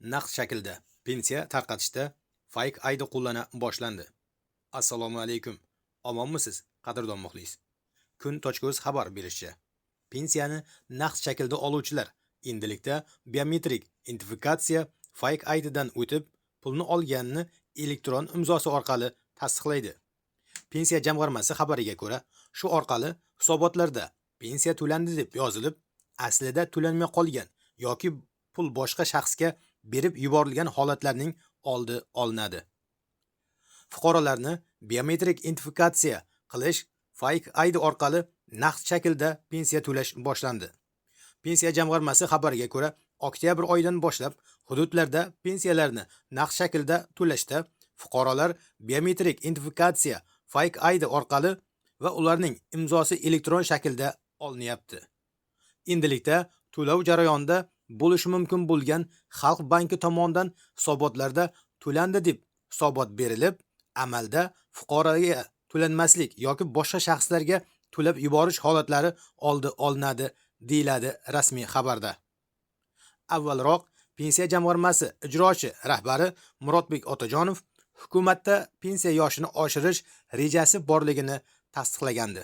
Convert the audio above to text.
naqd shaklda pensiya tarqatishda fake ID qo'llana boshlandi. Assalomu alaykum. Omonmisiz, qadrdon muxlis? Kun.uz xabar berishicha, pensiyani naqd shaklda oluvchilar endilikda biometrik identifikatsiya fake ID dan o'tib, pulni olganini elektron imzosi orqali tasdiqlaydi. Pensiya jamg'armasi xabariga ko'ra, shu orqali hisobotlarda pensiya to'landi deb yozilib, aslida to'lanmay qolgan yoki pul boshqa shaxsga berib yuborilgan holatlarning oldi olinadi. Fuqarolarni biometrik identifikatsiya qilish fake ID orqali naqd shaklda pensiya to'lash boshlandi. Pensiya jamg'armasi xabariga ko'ra, oktyabr oyidan boshlab hududlarda pensiyalarni naqd shaklda to'lashda fuqarolar biometrik identifikatsiya fake ID orqali va ularning imzosi elektron shaklda olinyapti. Endilikda to'lov jarayonida bo'lishi mumkin bo'lgan Xalq banki tomonidan hisobotlarda to'landi deb hisobot berilib, amalda fuqaroga to'lanmaslik yoki boshqa shaxslarga to'lab yuborish holatlari oldi olinadi, deyiladi rasmiy xabarda. Avvalroq pensiya jamg'armasi ijrochi rahbari Murodbek Otajonov hukumatda pensiya yoshini oshirish rejasi borligini tasdiqlagandi.